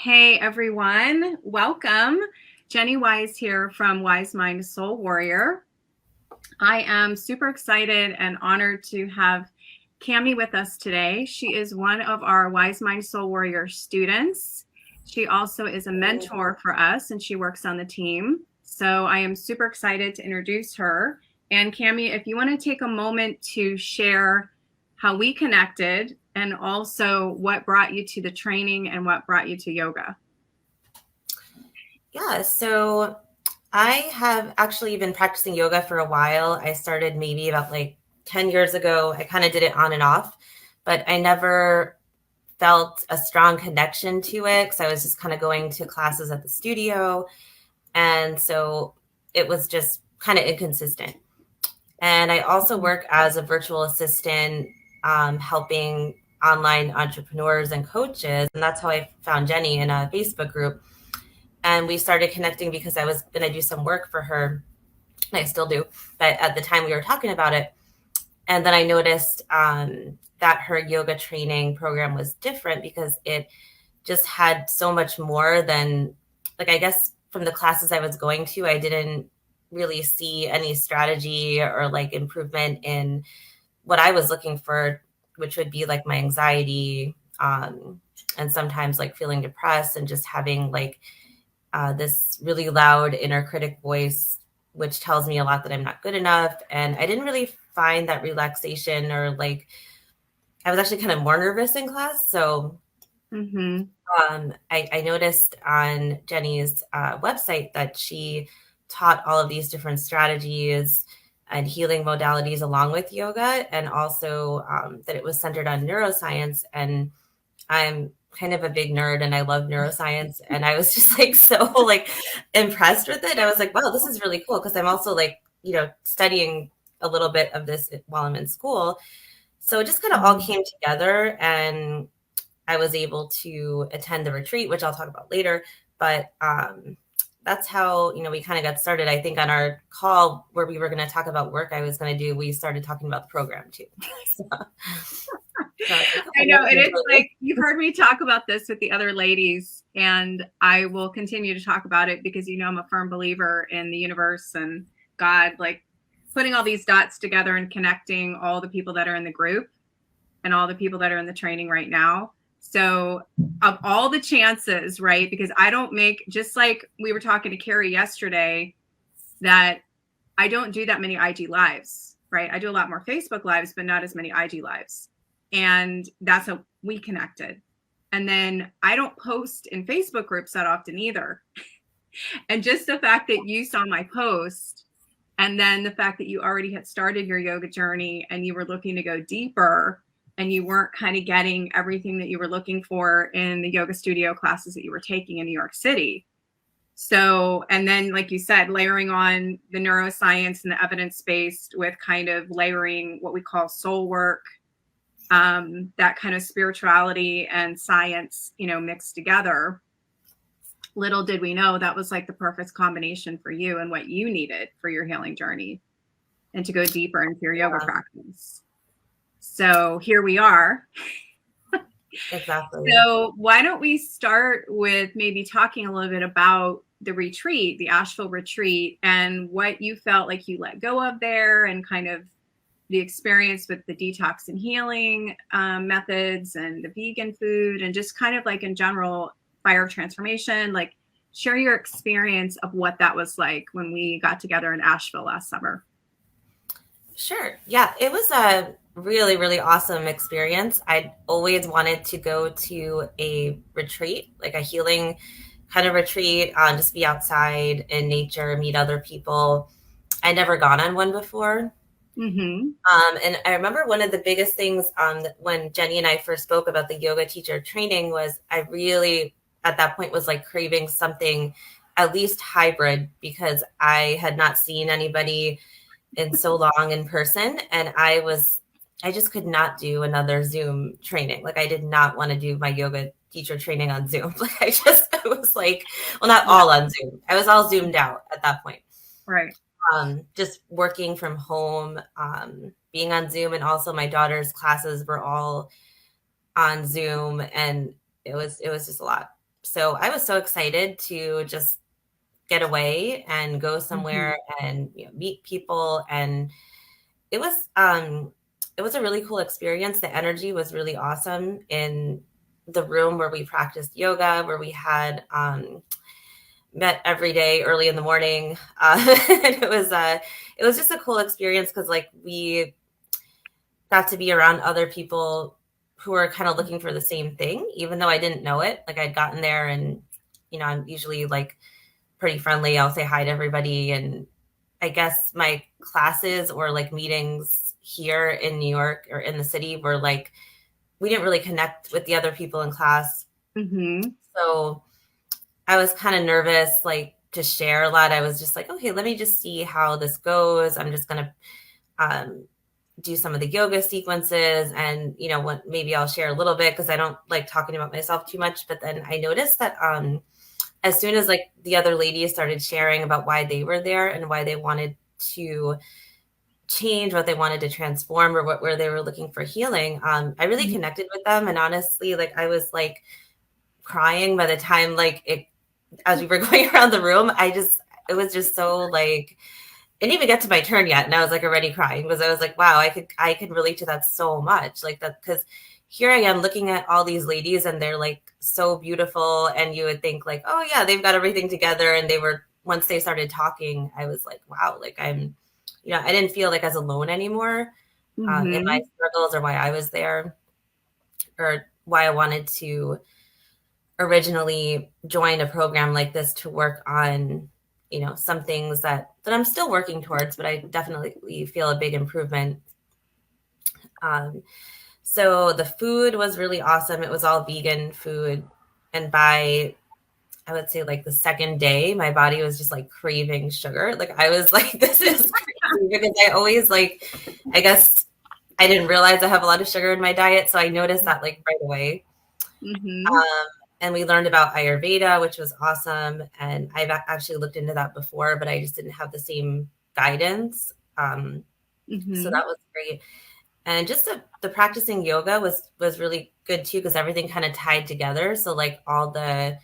Hey everyone, welcome. Jennie Wise here from WiseMind Soul Warrior. I am super excited and honored to have Camey with us today. She is one of our WiseMind Soul Warrior students. She also is a mentor for us and she works on the team. So I am super excited to introduce her. And Camey, if you want to take a moment to share how we connected and also what brought you to the training and what brought you to yoga. Yeah, so I have actually been practicing yoga for a while. I started maybe about 10 years ago. I kind of did it on and off, but I never felt a strong connection to it because I was just kind of going to classes at the studio. And so it was just kind of inconsistent. And I also work as a virtual assistant, helping online entrepreneurs and coaches. And that's how I found Jennie in a Facebook group. And we started connecting because I was going to do some work for her. And I still do. But at the time we were talking about it. And then I noticed that her yoga training program was different because it just had so much more than, I guess from the classes I was going to, I didn't really see any strategy or improvement in what I was looking for, which would be my anxiety and sometimes feeling depressed and just having this really loud inner critic voice, which tells me a lot that I'm not good enough. And I didn't really find that relaxation or I was actually kind of more nervous in class. So I noticed on Jennie's website that she taught all of these different strategies and healing modalities along with yoga, and also that it was centered on neuroscience. And I'm kind of a big nerd and I love neuroscience. And I was just so impressed with it. I was like, wow, this is really cool. Cause I'm also studying a little bit of this while I'm in school. So it just kind of all came together and I was able to attend the retreat, which I'll talk about later. But that's how, we kind of got started. I think on our call where we were going to talk about work I was going to do, we started talking about the program too. I know, and it's like you've heard me talk about this with the other ladies, and I will continue to talk about it because I'm a firm believer in the universe and God, putting all these dots together and connecting all the people that are in the group and all the people that are in the training right now. So of all the chances, right, because I don't make, just like we were talking to Carrie yesterday, that I don't do that many IG lives, right? I do a lot more Facebook lives, but not as many IG lives. And that's how we connected. And then I don't post in Facebook groups that often either. And just the fact that you saw my post, and then the fact that you already had started your yoga journey and you were looking to go deeper and you weren't kind of getting everything that you were looking for in the yoga studio classes that you were taking in New York City. So, and then, like you said, layering on the neuroscience and the evidence-based with kind of layering what we call soul work, that kind of spirituality and science, mixed together. Little did we know that was the perfect combination for you and what you needed for your healing journey and to go deeper into your yoga practice. So here we are. Exactly. So why don't we start with maybe talking a little bit about the retreat, the Asheville retreat, and what you felt like you let go of there, and kind of the experience with the detox and healing methods and the vegan food, and just kind of in general, fire transformation. Share your experience of what that was like when we got together in Asheville last summer. Sure. Yeah, it was a really, really awesome experience. I'd always wanted to go to a retreat, like a healing kind of retreat, just be outside in nature, meet other people. I'd never gone on one before. And I remember one of the biggest things when Jennie and I first spoke about the yoga teacher training was I really, at that point, was craving something at least hybrid, because I had not seen anybody in so long in person. And I just could not do another Zoom training. I did not want to do my yoga teacher training on Zoom. I was well, not all on Zoom. I was all Zoomed out at that point. Right. Just working from home, being on Zoom, and also my daughter's classes were all on Zoom, and it was just a lot. So I was so excited to just get away and go somewhere and meet people. And it was it was a really cool experience. The energy was really awesome in the room where we practiced yoga, where we had met every day early in the morning. And it was just a cool experience because like we got to be around other people who were kind of looking for the same thing, even though I didn't know it. Like I'd gotten there and, I'm usually like pretty friendly. I'll say hi to everybody. And I guess my classes or like meetings here in New York or in the city were like, we didn't really connect with the other people in class. So I was kind of nervous, like to share a lot. I was just like, okay, let me just see how this goes. I'm just going to do some of the yoga sequences and, maybe I'll share a little bit because I don't like talking about myself too much. But then I noticed that as soon as like the other ladies started sharing about why they were there and why they wanted to change, what they wanted to transform or where they were looking for healing, I really connected with them. And honestly, like I was like crying by the time as we were going around the room. It was just so like, it didn't even get to my turn yet. And I was like already crying because I was like, wow, I can relate to that so much. Like that, because here I am looking at all these ladies and they're like so beautiful. And you would think like, oh yeah, they've got everything together. And once they started talking, I was like, wow, like I didn't feel like as alone anymore in my struggles or why I was there or why I wanted to originally join a program like this to work on, some things that I'm still working towards, but I definitely feel a big improvement. So the food was really awesome. It was all vegan food. And I would say like the second day, my body was just like craving sugar. Like I was like, this is crazy because I always I guess I didn't realize I have a lot of sugar in my diet. So I noticed that like right away. And we learned about Ayurveda, which was awesome. And I've actually looked into that before, but I just didn't have the same guidance. So that was great. And just the practicing yoga was really good too, because everything kind of tied together. So like all the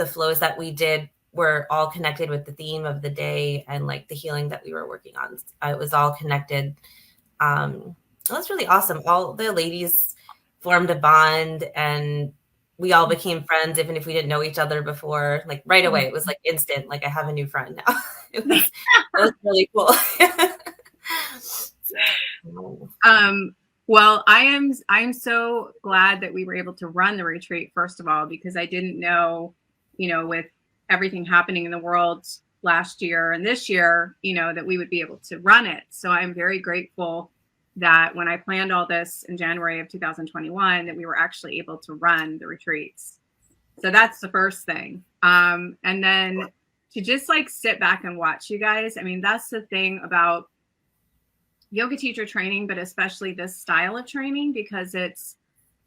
flows that we did were all connected with the theme of the day and like the healing that we were working on. It was all connected. It was really awesome. All the ladies formed a bond and we all became friends, even if we didn't know each other before. Like right away, it was like instant. Like I have a new friend now. It was really cool. Well, I'm so glad that we were able to run the retreat, first of all, because I didn't know, with everything happening in the world last year and this year, that we would be able to run it. So I'm very grateful that when I planned all this in January of 2021, that we were actually able to run the retreats. So that's the first thing. And then to just like sit back and watch you guys. I mean, that's the thing about yoga teacher training, but especially this style of training, because it's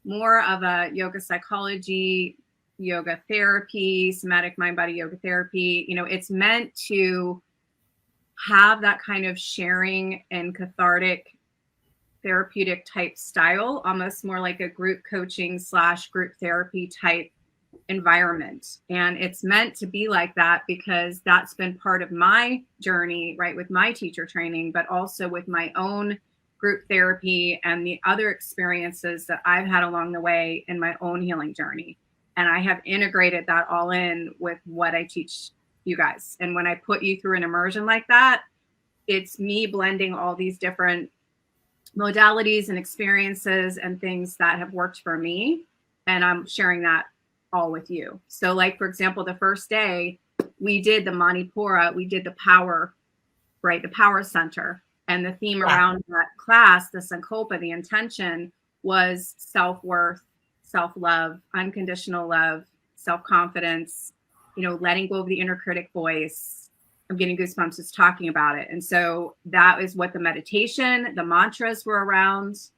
more of a yoga psychology, yoga therapy, somatic mind body yoga therapy. It's meant to have that kind of sharing and cathartic therapeutic type style, almost more like a group coaching / group therapy type environment. And it's meant to be like that because that's been part of my journey, right, with my teacher training, but also with my own group therapy and the other experiences that I've had along the way in my own healing journey. And I have integrated that all in with what I teach you guys. And when I put you through an immersion like that, it's me blending all these different modalities and experiences and things that have worked for me. And I'm sharing that all with you. So like, for example, the first day we did the Manipura, we did the power, right? The power center. And the theme around that class, the Sankalpa, the intention was self-worth, self-love, unconditional love, self-confidence, letting go of the inner critic voice. I'm getting goosebumps just talking about it. And so that is what the meditation, the mantras were around.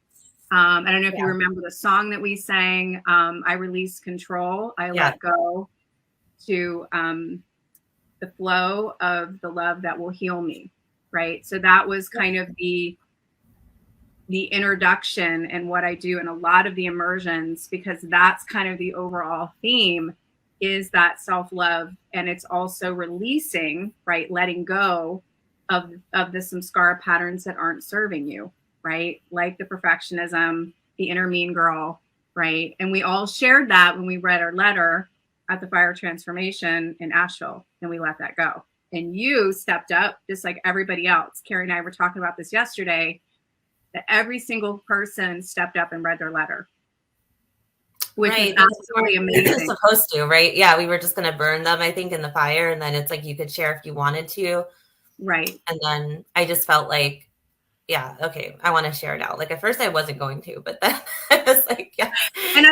I don't know if you remember the song that we sang, I release control, I let go to the flow of the love that will heal me, right? So that was kind of the introduction and what I do in a lot of the immersions, because that's kind of the overall theme is that self-love, and it's also releasing, right, letting go of the samskara patterns that aren't serving you, right, like the perfectionism, the inner mean girl, right? And we all shared that when we read our letter at the fire transformation in Asheville, and we let that go. And you stepped up just like everybody else. Carrie and I were talking about this yesterday, that every single person stepped up and read their letter, which right. was absolutely amazing. Supposed to, right? Yeah, we were just going to burn them, I think, in the fire, and then it's like you could share if you wanted to. Right. And then I just felt like, yeah, okay, I want to share now. Like at first I wasn't going to, but then I was like, yeah. And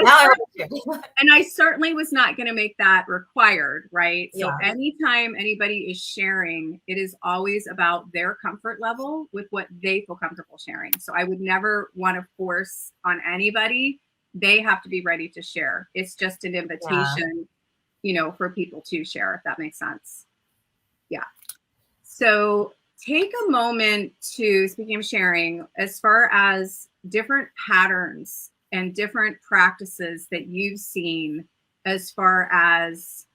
I certainly was not going to make that required, right? So anytime anybody is sharing, it is always about their comfort level with what they feel comfortable sharing. So I would never want to force on anybody. They have to be ready to share. It's just an invitation, you know, for people to share, if that makes sense. Yeah. So take a moment to, speaking of sharing, as far as different patterns and different practices that you've seen, as far as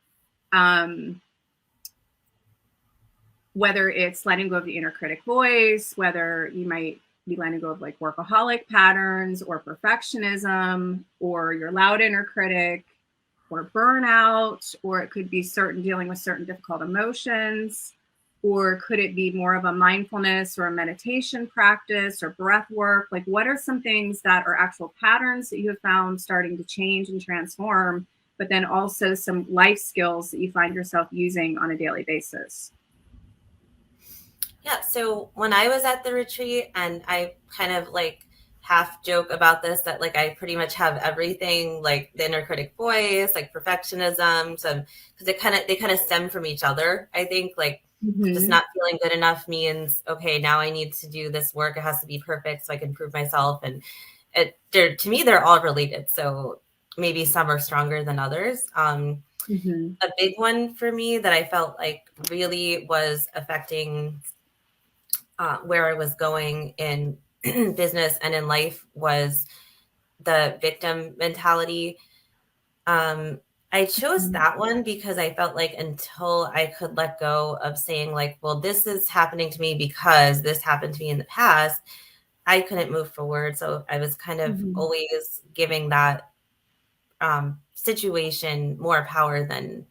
whether it's letting go of the inner critic voice, whether you might be letting go of like workaholic patterns or perfectionism or your loud inner critic or burnout, or it could be dealing with certain difficult emotions. Or could it be more of a mindfulness or a meditation practice or breath work? Like, what are some things that are actual patterns that you have found starting to change and transform, but then also some life skills that you find yourself using on a daily basis? Yeah. So when I was at the retreat, and I kind of like half joke about this, that like I pretty much have everything, like the inner critic voice, like perfectionism, some, because they kind of stem from each other. I think like, just not feeling good enough means, okay, now I need to do this work. It has to be perfect so I can prove myself. And to me, they're all related. So maybe some are stronger than others. A big one for me that I felt like really was affecting where I was going in business and in life was the victim mentality. I chose that one because I felt like until I could let go of saying like, well, this is happening to me because this happened to me in the past, I couldn't move forward. So I was kind of always giving that situation more power than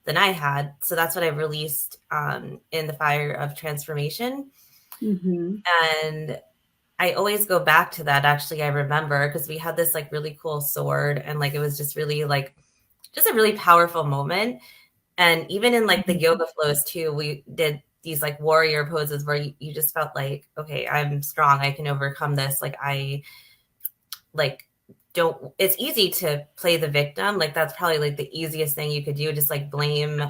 I had. So that's what I released in the fire of transformation. And I always go back to that. Actually, I remember because we had this like really cool sword, and like it was just really like just a really powerful moment. And even in like the yoga flows too, we did these like warrior poses where you just felt like, okay, I'm strong. I can overcome this. Like I like don't, it's easy to play the victim. Like that's probably like the easiest thing you could do. Just like blame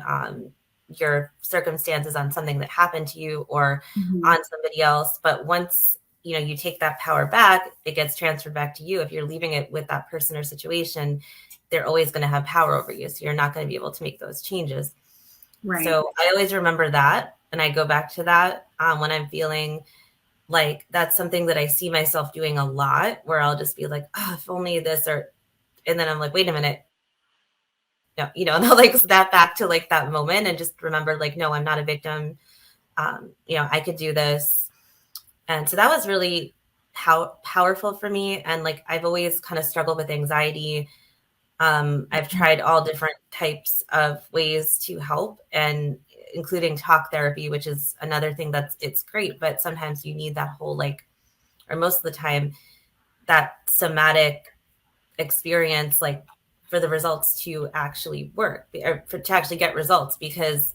your circumstances on something that happened to you or on somebody else. But once, you know, you take that power back, it gets transferred back to you. If you're leaving it with that person or situation, they're always going to have power over you. So you're not going to be able to make those changes. Right. So I always remember that. And I go back to that when I'm feeling like that's something that I see myself doing a lot, where I'll just be like, oh, if only this, or, and then I'm like, wait a minute. No, you know, and I'll like snap back to like that moment and just remember like, no, I'm not a victim. You know, I could do this. And so that was really powerful for me. And like, I've always kind of struggled with anxiety. I've tried all different types of ways to help, and including talk therapy, which is another thing it's great, but sometimes you need that whole like, or most of the time, that somatic experience, like for the results to actually work, or to actually get results, because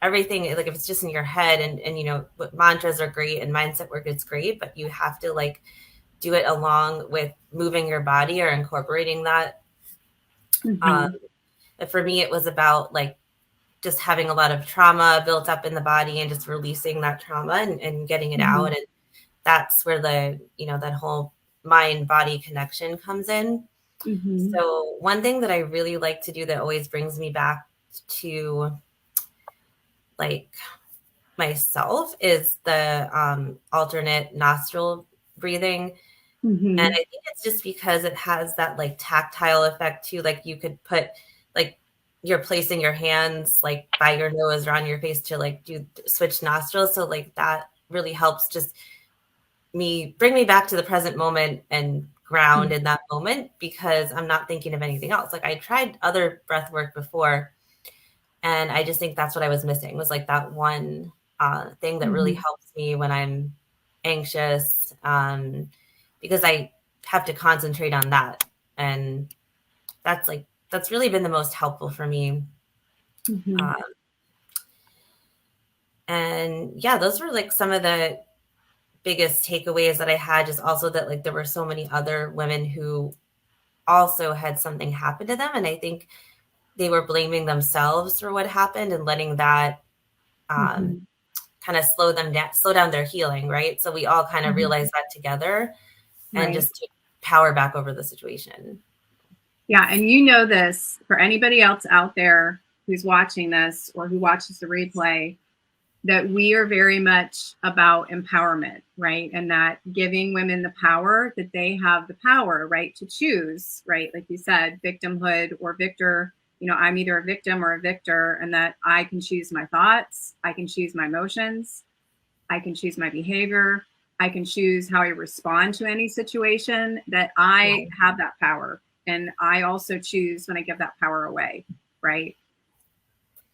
everything, like if it's just in your head and you know, mantras are great and mindset work is great, but you have to like do it along with moving your body or incorporating that. For me, it was about like just having a lot of trauma built up in the body and just releasing that trauma and getting it out. And that's where the, you know, that whole mind body connection comes in. So one thing that I really like to do that always brings me back to like myself is the alternate nostril breathing. And I think it's just because it has that like tactile effect too. Like you could put like you're placing your hands like by your nose or on your face to like do switch nostrils. So like that really helps just bring me back to the present moment and ground in that moment, because I'm not thinking of anything else. Like I tried other breath work before, and I just think that's what I was missing, was like that one thing that really helps me when I'm anxious, because I have to concentrate on that. And that's really been the most helpful for me. And yeah, those were like some of the biggest takeaways that I had. Just also that like there were so many other women who also had something happen to them, and I think they were blaming themselves for what happened and letting that kind of slow down their healing, right? So we all kind of realized that together and just took power back over the situation. Yeah, and you know this, for anybody else out there who's watching this or who watches the replay, that we are very much about empowerment, right? And that giving women the power, that they have the power, right, to choose, right? Like you said, victimhood or victor. You know, I'm either a victim or a victor, and that I can choose my thoughts, I can choose my emotions, I can choose my behavior, I can choose how I respond to any situation, that I have that power. And I also choose when I give that power away, right?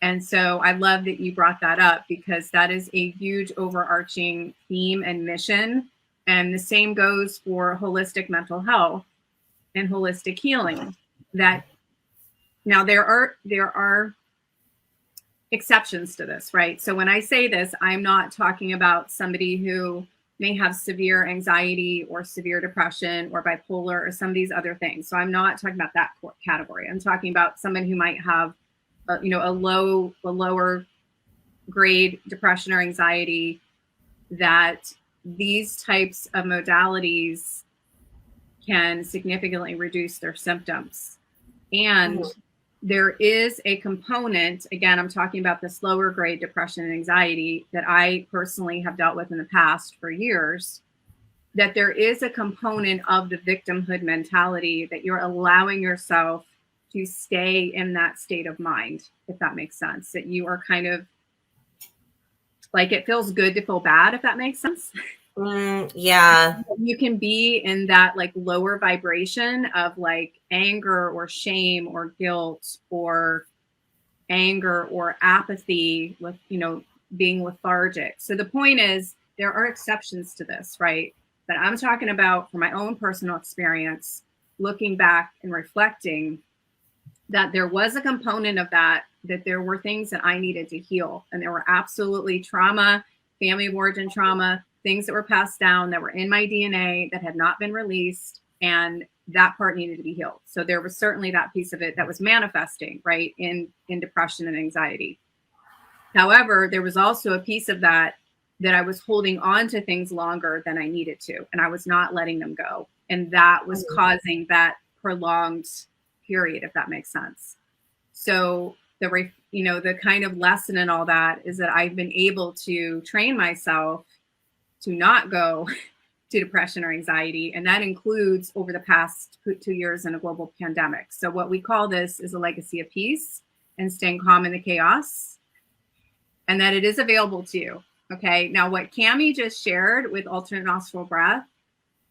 And so I love that you brought that up, because that is a huge overarching theme and mission. And the same goes for holistic mental health and holistic healing. That now there are exceptions to this, right? So when I say this, I'm not talking about somebody who may have severe anxiety or severe depression or bipolar or some of these other things. So I'm not talking about that category. I'm talking about someone who might have a lower grade depression or anxiety, that these types of modalities can significantly reduce their symptoms. And there is a component, again, I'm talking about this lower grade depression and anxiety that I personally have dealt with in the past for years, that there is a component of the victimhood mentality that you're allowing yourself to stay in that state of mind, if that makes sense. That you are kind of like, it feels good to feel bad, if that makes sense. Yeah. You can be in that like lower vibration of like anger or shame or guilt or anger or apathy, with, you know, being lethargic. So the point is, there are exceptions to this, right? But I'm talking about from my own personal experience, looking back and reflecting, that there was a component of that there were things that I needed to heal. And there were absolutely trauma, family of origin trauma, things that were passed down that were in my DNA that had not been released. And that part needed to be healed. So there was certainly that piece of it that was manifesting, right, in depression and anxiety. However, there was also a piece of that I was holding on to things longer than I needed to, and I was not letting them go. And that was causing that prolonged period, if that makes sense. So the kind of lesson in all that is that I've been able to train myself to not go to depression or anxiety. And that includes over the past 2 years in a global pandemic. So what we call this is a legacy of peace and staying calm in the chaos, and that it is available to you. Okay. Now, what Camey just shared with alternate nostril breath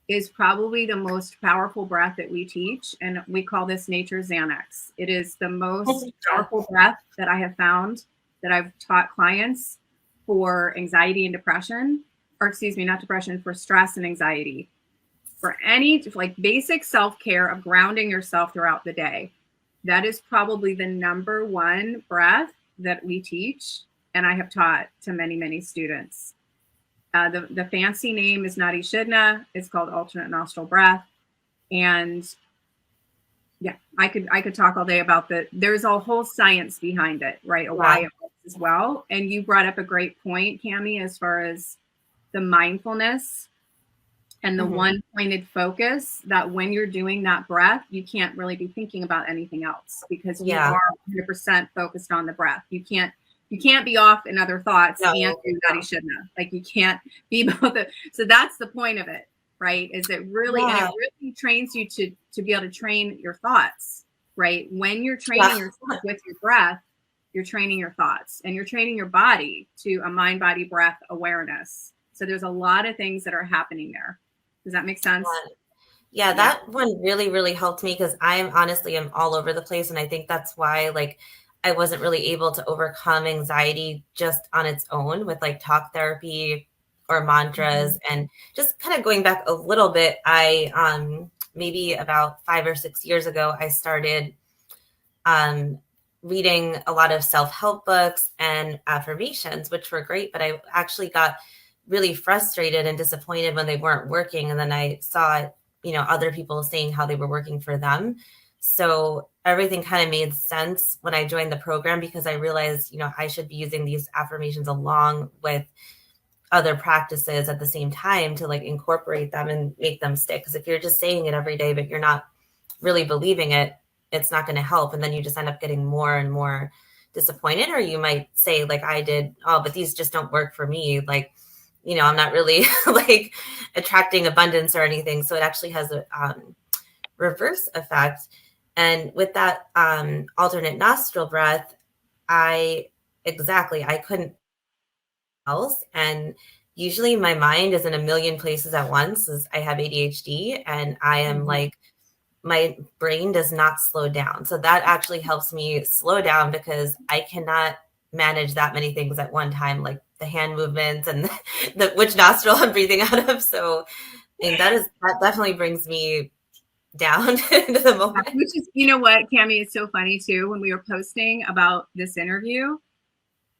is probably the most powerful breath that we teach. And we call this nature's Xanax. It is the most powerful breath that I have found, that I've taught clients for anxiety and depression, or excuse me, not depression, for stress and anxiety, for any like basic self-care of grounding yourself throughout the day. That is probably the number one breath that we teach, and I have taught to many, many students. The fancy name is Nadi Shidna. It's called alternate nostril breath. And yeah, I could talk all day about there's a whole science behind it, right? Why it works as well. And you brought up a great point, Camey, as far as the mindfulness and the one pointed focus, that when you're doing that breath, you can't really be thinking about anything else, because you are 100% focused on the breath. You can't be off in other thoughts and do Nadi Shidna. Like you can't be both. So that's the point of it, right? Is it really, and it really trains you to be able to train your thoughts. right? When you're training yourself with your breath, you're training your thoughts, and you're training your body to a mind, body, breath awareness. So there's a lot of things that are happening there. Does that make sense? Yeah, that one really, really helped me, because I'm all over the place. And I think that's why, like, I wasn't really able to overcome anxiety just on its own with like talk therapy or mantras. And just kind of going back a little bit, I maybe about 5 or 6 years ago, I started reading a lot of self-help books and affirmations, which were great, but I actually got really frustrated and disappointed when they weren't working. And then I saw, other people saying how they were working for them. So everything kind of made sense when I joined the program, because I realized, I should be using these affirmations along with other practices at the same time to like incorporate them and make them stick. Because if you're just saying it every day, but you're not really believing it, it's not going to help. And then you just end up getting more and more disappointed. Or you might say, like I did, oh, but these just don't work for me. Like, I'm not really like attracting abundance or anything. So it actually has a reverse effect. And with that alternate nostril breath, I couldn't else. And usually my mind is in a million places at once, as I have ADHD, and I am like, my brain does not slow down. So that actually helps me slow down, because I cannot manage that many things at one time, like the hand movements and which nostril I'm breathing out of. So and that definitely brings me down into the moment. Which is, you know what, Camey, is so funny too. When we were posting about this interview,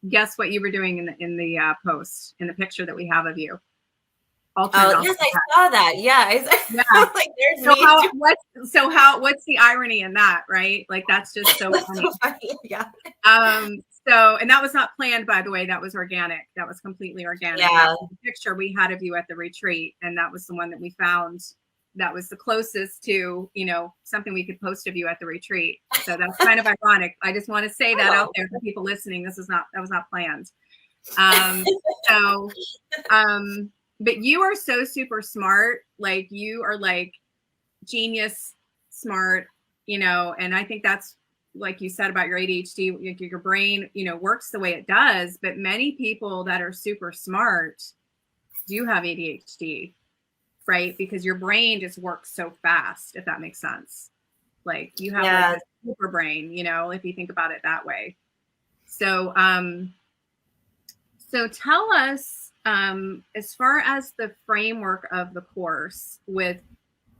guess what you were doing in the post, in the picture that we have of you? Yes, I saw that. Yeah. Like, there's what's the irony in that, right? Like, that's just so funny. So funny. Yeah. So, and that was not planned, by the way. That was organic. That was completely organic. Yeah. That was the picture we had of you at the retreat, and that was the one that we found that was the closest to, something we could post of you at the retreat. So that's kind of ironic. I just want to say that out there for people listening. That was not planned. But you are so super smart. Like, you are like genius smart, and I think that's, like you said about your ADHD, your brain, works the way it does. But many people that are super smart do have ADHD, right? Because your brain just works so fast, if that makes sense. Like, you have like a super brain, if you think about it that way. So, so tell us, as far as the framework of the course, with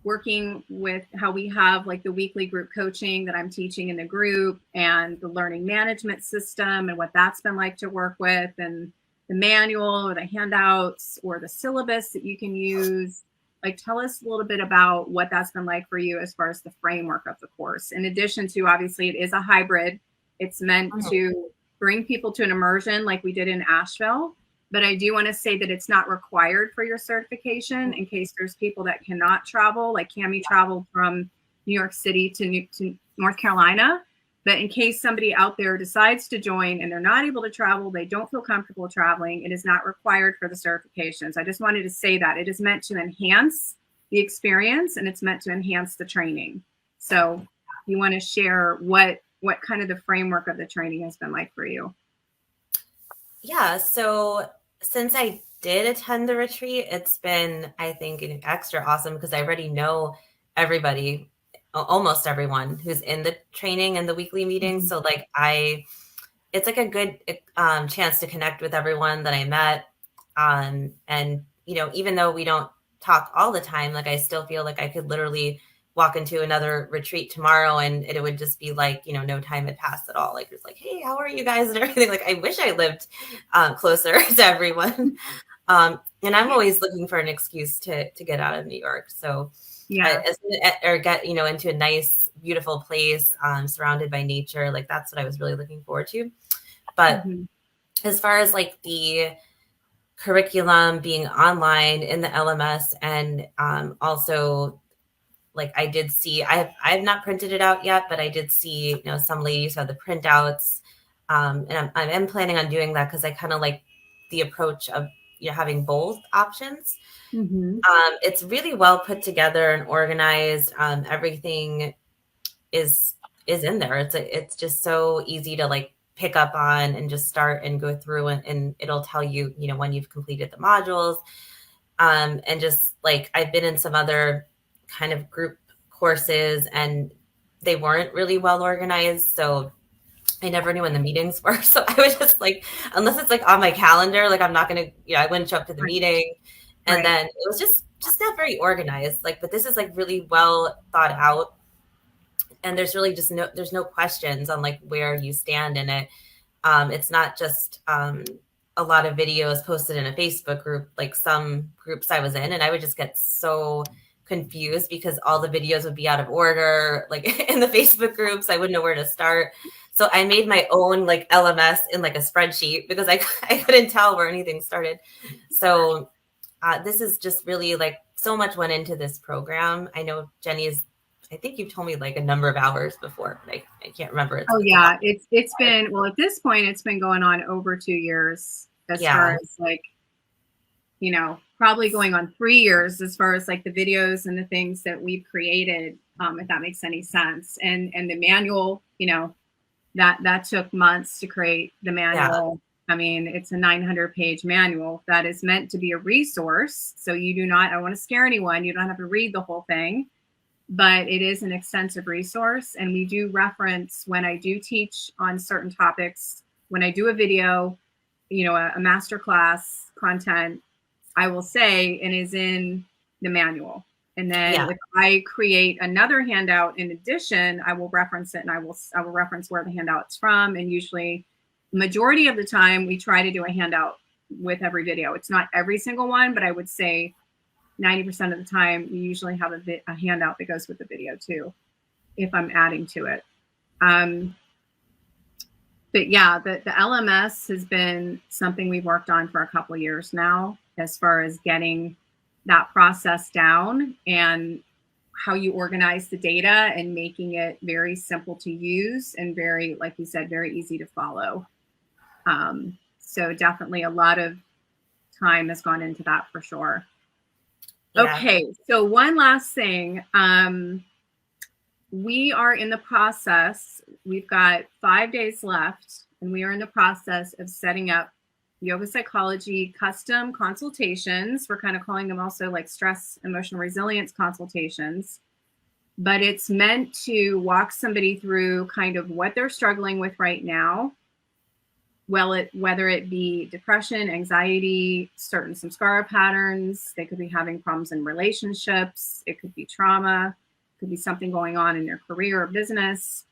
working with how we have like the weekly group coaching that I'm teaching in the group, and the learning management system, and what that's been like to work with, and the manual or the handouts or the syllabus that you can use. Like, tell us a little bit about what that's been like for you as far as the framework of the course. In addition to, obviously, it is a hybrid. It's meant to bring people to an immersion like we did in Asheville. But I do want to say that it's not required for your certification, in case there's people that cannot travel. Like Camey traveled from New York City to North Carolina. But in case somebody out there decides to join and they're not able to travel, they don't feel comfortable traveling, it is not required for the certifications. I just wanted to say that it is meant to enhance the experience, and it's meant to enhance the training. So you want to share what kind of the framework of the training has been like for you? Yeah. So since I did attend the retreat, it's been, I think, extra awesome, because I already know everybody, almost everyone who's in the training and the weekly meetings. So like it's like a good chance to connect with everyone that I met. And, even though we don't talk all the time, like I still feel like I could literally walk into another retreat tomorrow and it would just be like, no time had passed at all. Like, it's like, hey, how are you guys and everything? Like, I wish I lived closer to everyone. And I'm always looking for an excuse to get out of New York. So or get, into a nice, beautiful place surrounded by nature. Like, that's what I was really looking forward to. But as far as like the curriculum being online in the LMS, and also, like, I did see, I have not printed it out yet, but I did see, some ladies have the printouts. And I'm planning on doing that, because I kind of like the approach of having both options. It's really well put together and organized. Everything is is in there. It's just so easy to like pick up on and just start and go through, and it'll tell you, you know, when you've completed the modules. And just like I've been in some other kind of group courses and they weren't really well organized. So I never knew when the meetings were. So I was just like, unless it's like on my calendar, like I'm not going to, you know, I wouldn't show up to the meeting. And Right. then it was just not very organized. Like, but this is like really well thought out. And there's really just there's no questions on like where you stand in it. It's not just a lot of videos posted in a Facebook group, like some groups I was in, and I would just get so confused because all the videos would be out of order. Like in the Facebook groups, I wouldn't know where to start. So I made my own like LMS in like a spreadsheet because I couldn't tell where anything started. So this is just really like so much went into this program. I know Jennie is, I think you've told me like a number of hours before, but I can't remember. Oh yeah, it's been, well, at this point it's been going on over 2 years as far as like, you know, probably going on 3 years as far as like the videos and the things that we've created, if that makes any sense. And the manual, you know, that took months to create the manual. I mean, it's a 900-page manual that is meant to be a resource. So you do not, I want to scare anyone, you don't have to read the whole thing, but it is an extensive resource. And we do reference when I do teach on certain topics, when I do a video, you know, a masterclass content, I will say it is in the manual. And then if I create another handout in addition, I will reference it, and I will reference where the handout's from. And usually majority of the time we try to do a handout with every video. It's not every single one, but I would say 90% of the time you usually have a handout that goes with the video too, if I'm adding to it. But yeah, the LMS has been something we've worked on for a couple of years now, as far as getting that process down and how you organize the data and making it very simple to use and very, like you said, very easy to follow. So definitely a lot of time has gone into that for sure. Yeah. Okay, so one last thing. We are in the process, we've got 5 days left, and we are in the process of setting up yoga psychology custom consultations. We're kind of calling them also like stress emotional resilience consultations, but it's meant to walk somebody through kind of what they're struggling with right now. Well, whether it be depression, anxiety, certain samskara patterns, they could be having problems in relationships, it could be trauma, it could be something going on in their career or business,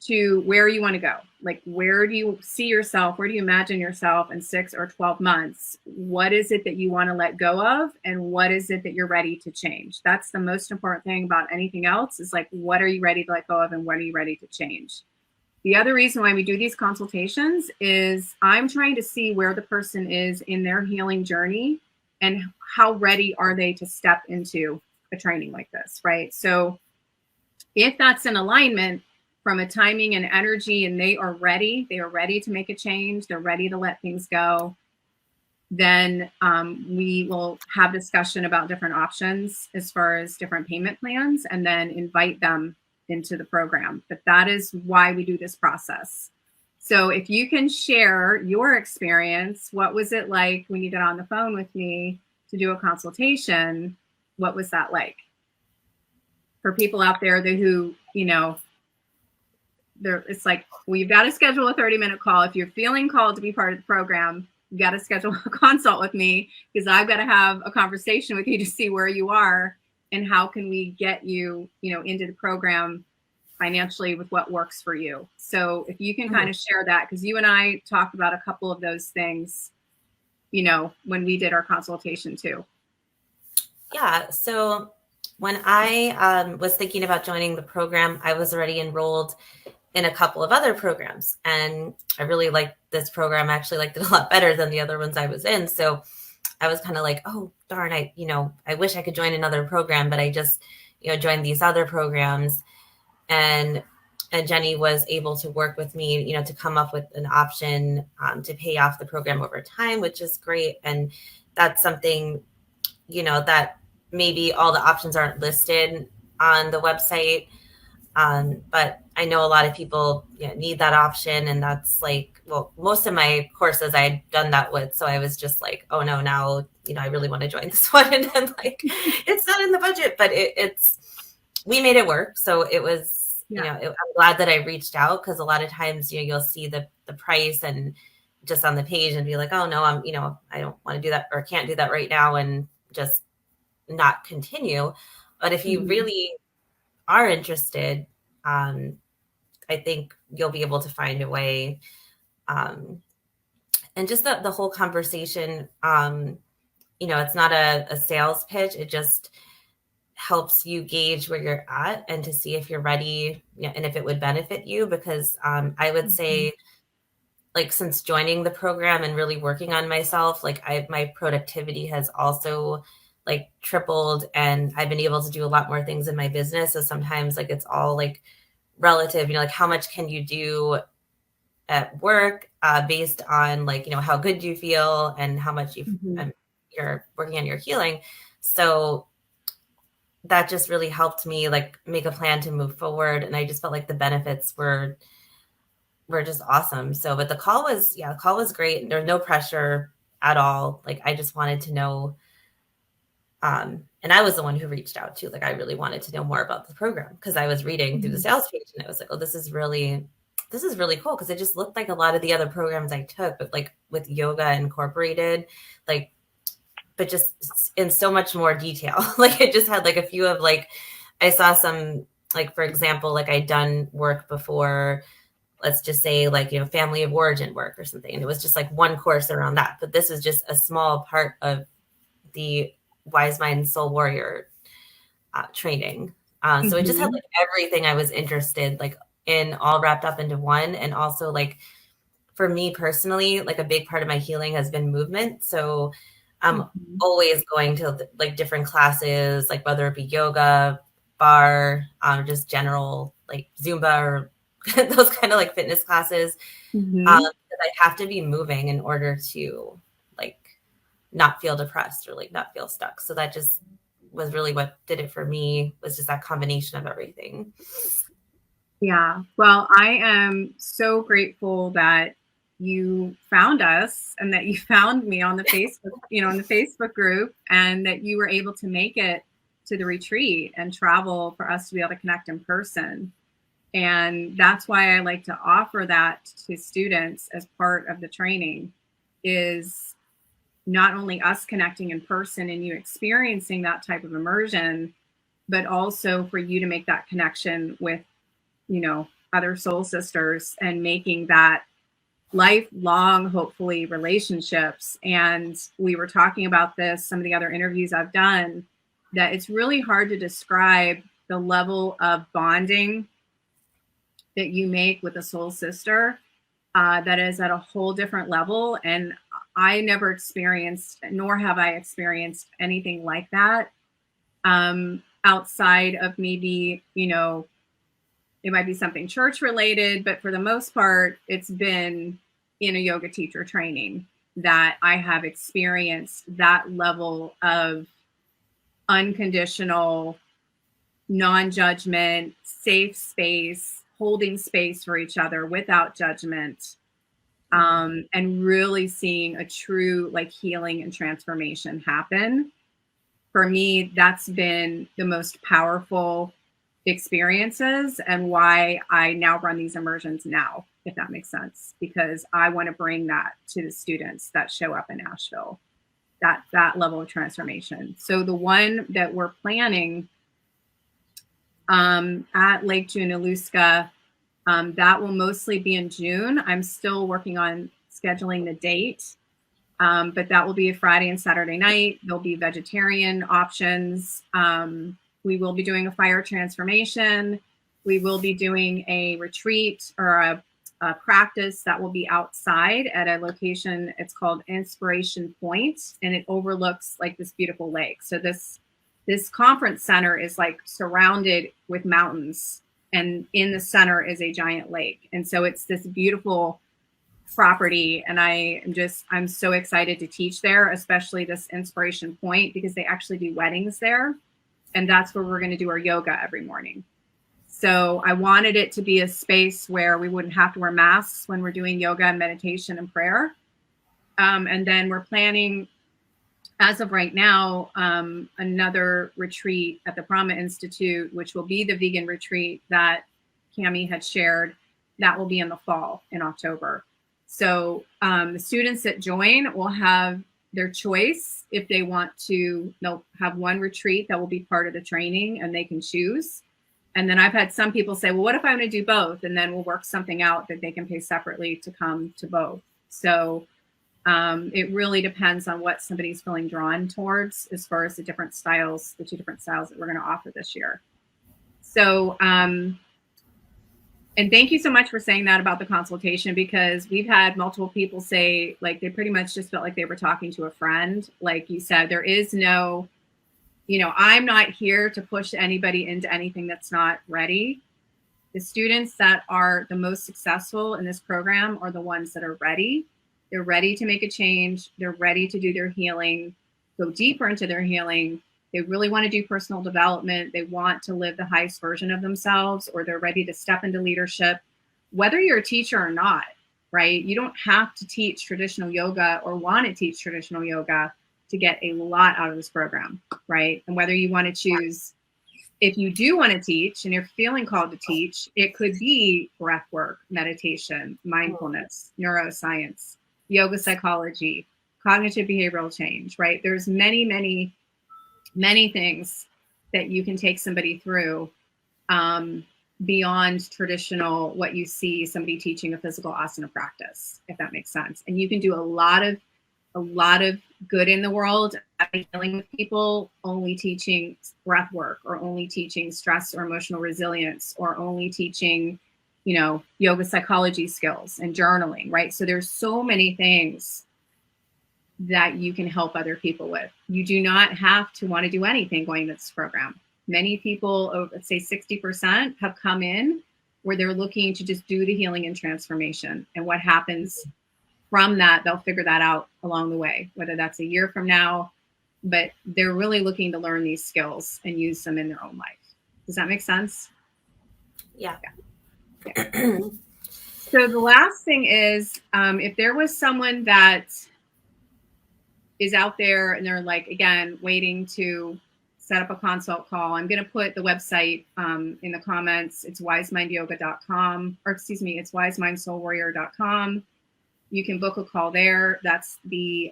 to where you want to go. Like, where do you see yourself? Where do you imagine yourself in 6 or 12 months? What is it that you want to let go of? And what is it that you're ready to change? That's the most important thing about anything else, is like, what are you ready to let go of and what are you ready to change? The other reason why we do these consultations is I'm trying to see where the person is in their healing journey and how ready are they to step into a training like this, right? So if that's in alignment from a timing and energy, and they are ready to make a change, they're ready to let things go, then we will have discussion about different options as far as different payment plans, and then invite them into the program. But that is why we do this process. So if you can share your experience, what was it like when you got on the phone with me to do a consultation? What was that like for people out there who, you know, it's like, well, you've got to schedule a 30-minute call. If you're feeling called to be part of the program, you got to schedule a consult with me, because I've got to have a conversation with you to see where you are and how can we get you, you know, into the program financially with what works for you. So if you can kind of share that, because you and I talked about a couple of those things, you know, when we did our consultation too. Yeah. So when I was thinking about joining the program, I was already enrolled in a couple of other programs, and I really liked this program. I actually liked it a lot better than the other ones I was in. So I was kind of like, oh, darn, I wish I could join another program, but I just, you know, joined these other programs. And Jennie was able to work with me, you know, to come up with an option to pay off the program over time, which is great. And that's something, you know, that maybe all the options aren't listed on the website. But I know a lot of people need that option. And that's like, well, most of my courses I'd done that with. So I was just like, oh no, now, I really want to join this one. And then like, it's not in the budget, but we made it work. So it was, I'm glad that I reached out, because a lot of times, you'll see the price and just on the page and be like, oh no, I don't want to do that or can't do that right now, and just not continue. But if you really are interested, I think you'll be able to find a way. And just the whole conversation, it's not a sales pitch. It just helps you gauge where you're at and to see if you're ready, and if it would benefit you. Because I would say, like, since joining the program and really working on myself, like my productivity has also like tripled, and I've been able to do a lot more things in my business. So sometimes like it's all like relative, like how much can you do at work based on like, how good you feel and how much you're working on your healing. So that just really helped me like make a plan to move forward. And I just felt like the benefits were just awesome. So, but the call was great. There's no pressure at all. Like, I just wanted to know, and I was the one who reached out to, like, I really wanted to know more about the program, because I was reading through the sales page and I was like, oh, this is really cool. Because it just looked like a lot of the other programs I took, but like with yoga incorporated, like, but just in so much more detail. Like, it just had like a few of like, I saw some, like, for example, like I'd done work before, let's just say like, family of origin work or something. And it was just like one course around that. But this is just a small part of the WiseMind Soul Warrior training. So it just had like everything I was interested like in, all wrapped up into one. And also, like, for me personally, like a big part of my healing has been movement. So I'm always going to like different classes, like whether it be yoga, bar, just general like Zumba or those kind of like fitness classes. I have to be moving in order to like not feel depressed or like not feel stuck. So that just was really what did it for me, was just that combination of everything. Yeah. Well, I am so grateful that you found us and that you found me on the Facebook, in the Facebook group, and that you were able to make it to the retreat and travel for us to be able to connect in person. And that's why I like to offer that to students as part of the training, is not only us connecting in person and you experiencing that type of immersion, but also for you to make that connection with, other soul sisters and making that lifelong, hopefully, relationships. And we were talking about this, some of the other interviews I've done, that it's really hard to describe the level of bonding that you make with a soul sister that is at a whole different level. And I never experienced, nor have I experienced anything like that outside of maybe, it might be something church related, but for the most part, it's been in a yoga teacher training that I have experienced that level of unconditional, non-judgment, safe space, holding space for each other without judgment, and really seeing a true like healing and transformation happen. For me, that's been the most powerful experiences, and why I now run these immersions now, if that makes sense, because I want to bring that to the students that show up in Asheville, that level of transformation. So the one that we're planning at Lake Junaluska, that will mostly be in June. I'm still working on scheduling the date, but that will be a Friday and Saturday night. There'll be vegetarian options. We will be doing a fire transformation. We will be doing a retreat or a practice that will be outside at a location. It's called Inspiration Point, and it overlooks like this beautiful lake. So this conference center is like surrounded with mountains, and in the center is a giant lake. And so it's this beautiful property. And I'm so excited to teach there, especially this Inspiration Point, because they actually do weddings there. And that's where we're going to do our yoga every morning. So I wanted it to be a space where we wouldn't have to wear masks when we're doing yoga and meditation and prayer. And then we're planning, as of right now, another retreat at the Brahma Institute, which will be the vegan retreat that Camey had shared. That will be in the fall, in October. So the students that join will have their choice. If they want to, they'll have one retreat that will be part of the training and they can choose. And then I've had some people say, well, what if I want to do both? And then we'll work something out that they can pay separately to come to both. So it really depends on what somebody's feeling drawn towards as far as the different styles, the 2 different styles that we're going to offer this year. So, and thank you so much for saying that about the consultation, because we've had multiple people say, like, they pretty much just felt like they were talking to a friend. Like you said, there is no, I'm not here to push anybody into anything that's not ready. The students that are the most successful in this program are the ones that are ready. They're ready to make a change. They're ready to do their healing, go deeper into their healing. They really want to do personal development. They want to live the highest version of themselves, or they're ready to step into leadership, whether you're a teacher or not, right? You don't have to teach traditional yoga or want to teach traditional yoga to get a lot out of this program, right? And whether you want to choose, if you do want to teach and you're feeling called to teach, it could be breath work, meditation, mindfulness, neuroscience, yoga psychology, cognitive behavioral change, right? There's many, many, many things that you can take somebody through beyond traditional, what you see somebody teaching a physical asana practice, if that makes sense. And you can do a lot of good in the world dealing with people only teaching breath work, or only teaching stress or emotional resilience, or only teaching, yoga psychology skills and journaling, right? So there's so many things that you can help other people with. You do not have to want to do anything going to this program. Many people, let's say 60%, have come in where they're looking to just do the healing and transformation. And what happens from that, they'll figure that out along the way, whether that's a year from now, but they're really looking to learn these skills and use them in their own life. Does that make sense? Yeah. So the last thing is, if there was someone that is out there and they're like, again, waiting to set up a consult call, I'm going to put the website in the comments. It's wisemindyoga.com, or excuse me, it's wisemindsoulwarrior.com. You can book a call there. That's the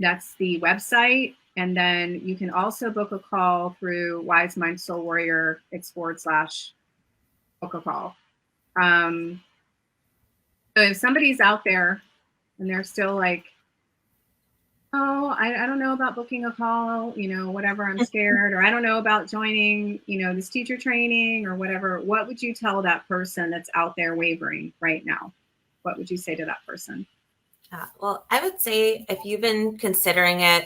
website. And then you can also book a call through WiseMind Soul Warrior. It's /book a call. So if somebody's out there and they're still like, oh, I don't know about booking a call, whatever, I'm scared, or I don't know about joining, this teacher training or whatever, what would you tell that person that's out there wavering right now? What would you say to that person? Well, I would say if you've been considering it,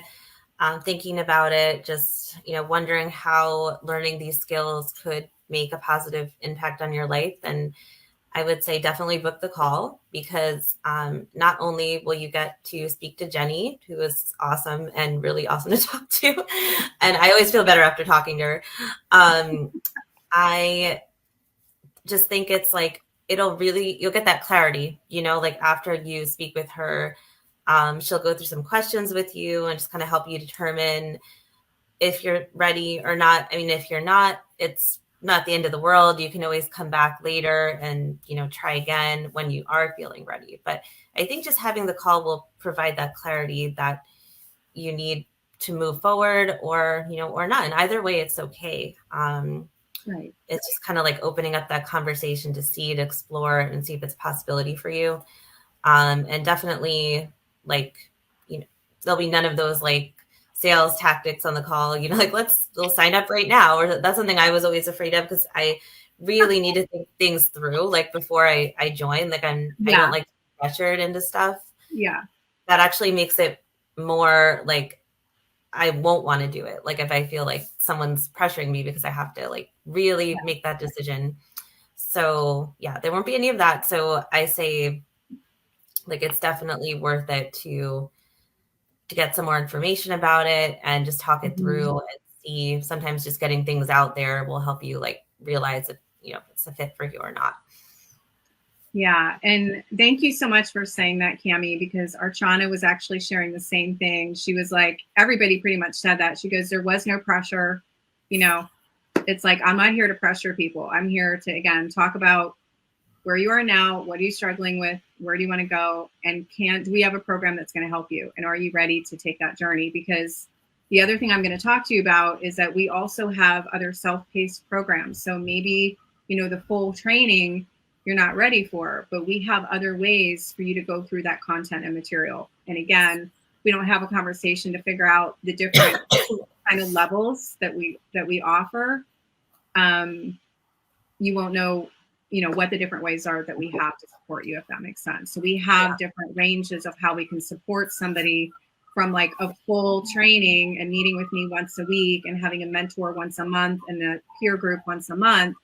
thinking about it, just, wondering how learning these skills could make a positive impact on your life, then I would say definitely book the call, because not only will you get to speak to Jennie, who is awesome and really awesome to talk to, and I always feel better after talking to her. I just think it's like, you'll get that clarity, like after you speak with her, she'll go through some questions with you and just kind of help you determine if you're ready or not. I mean, if you're not, it's not the end of the world. You can always come back later and, try again when you are feeling ready. But I think just having the call will provide that clarity that you need to move forward, or not. And either way, it's okay. Right. It's just kind of like opening up that conversation to explore and see if it's a possibility for you. And definitely, there'll be none of those sales tactics on the call, we'll sign up right now. Or that's something I was always afraid of, because I really need to think things through, before I join. I don't like to be pressured into stuff. Yeah. That actually makes it more I won't want to do it. If I feel like someone's pressuring me, because I have to really make that decision. So yeah, there won't be any of that. So I say it's definitely worth it to get some more information about it and just talk it through and see. Sometimes just getting things out there will help you realize if, it's a fit for you or not. Yeah. And thank you so much for saying that, Camey, because Archana was actually sharing the same thing. She was like, everybody pretty much said that. She goes, there was no pressure. It's like, I'm not here to pressure people. I'm here to, again, talk about where you are now. What are you struggling with? Where do you want to go? And do we have a program that's going to help you? And are you ready to take that journey? Because the other thing I'm going to talk to you about is that we also have other self-paced programs. So maybe, the full training you're not ready for, but we have other ways for you to go through that content and material. And again, we don't have a conversation to figure out the different kind of levels that we offer. You won't know, what the different ways are that we have to support you, if that makes sense. So we have different ranges of how we can support somebody, from like a full training and meeting with me once a week and having a mentor once a month and a peer group once a month,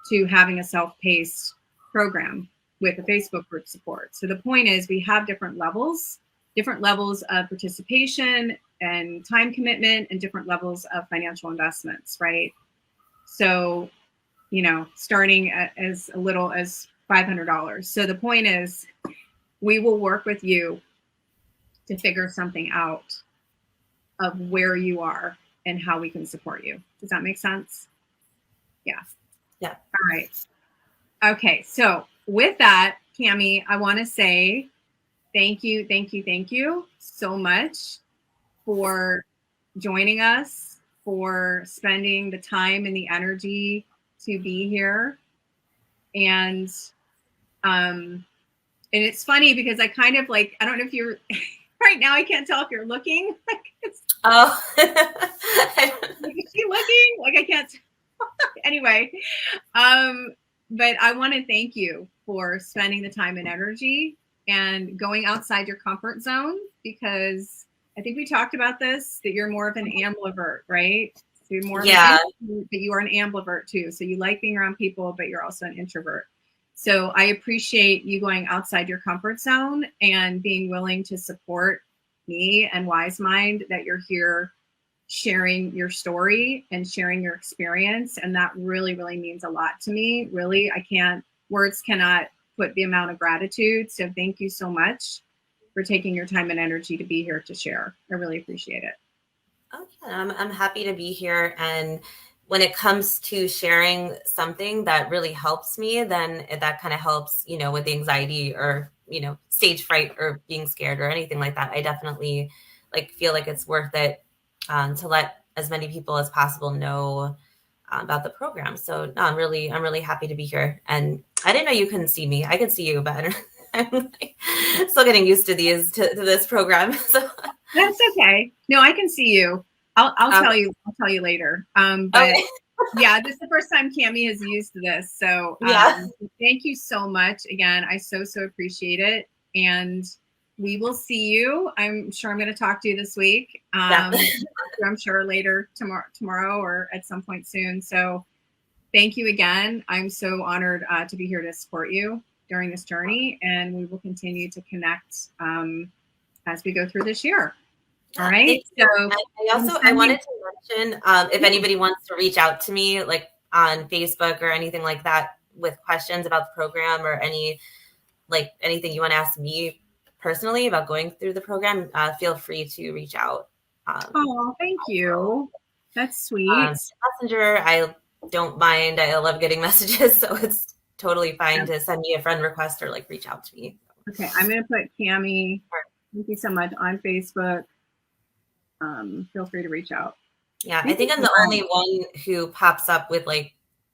to having a self-paced program with a Facebook group support. So the point is, we have different levels of participation and time commitment, and different levels of financial investments, right? So, starting at as little as $500. So the point is, we will work with you to figure something out of where you are and how we can support you. Does that make sense? Yeah. Yeah. All right. Okay. So with that, Camey, I want to say thank you so much for joining us, for spending the time and the energy to be here. And it's funny because I kind of like, I don't know if you're right now, I can't tell if you're looking. Oh, Like, is she looking? Like, I can't. Anyway, but I want to thank you for spending the time and energy and going outside your comfort zone, because I think we talked about this, that you're more of an ambivert, right? So you're more of an introvert, but you are an ambivert too. So you like being around people, but you're also an introvert. So I appreciate you going outside your comfort zone and being willing to support me and WiseMind, that you're here sharing your story and sharing your experience. And that really, really means a lot to me. Really, words cannot put the amount of gratitude. So thank you so much for taking your time and energy to be here to share. I really appreciate it. Okay, I'm happy to be here. And when it comes to sharing something that really helps me, then that kind of helps, with the anxiety or, stage fright or being scared or anything like that. I definitely feel like it's worth it to let as many people as possible know about the program. So no, I'm really happy to be here. And I didn't know you couldn't see me. I could see you, but I'm still getting used to this program. So that's okay. No, I can see you. I'll tell you later. But okay. Yeah, this is the first time Camey has used this. So thank you so much again. I so appreciate it. And we will see you. I'm sure I'm going to talk to you this week. I'm sure later tomorrow or at some point soon. So thank you again. I'm so honored to be here to support you during this journey, and we will continue to connect as we go through this year. All right. So I wanted to mention if anybody wants to reach out to me, like on Facebook or anything like that, with questions about the program or anything you want to ask me personally about going through the program, feel free to reach out. Thank you. That's sweet. Messenger, I don't mind. I love getting messages, so it's totally fine to send me a friend request or reach out to me. Okay, I'm going to put Camey. Thank you so much on Facebook. Feel free to reach out. Yeah, I think I'm the only one who pops up with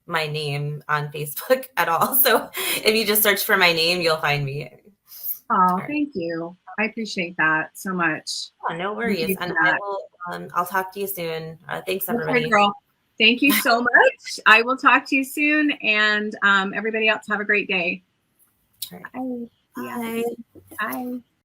my name on Facebook at all. So if you just search for my name, you'll find me. Oh, thank you. I appreciate that so much. Oh, no worries. And I'll talk to you soon. Thanks, everybody. Okay, girl. Thank you so much. I will talk to you soon. And everybody else, have a great day. All right. Bye. Bye. Bye.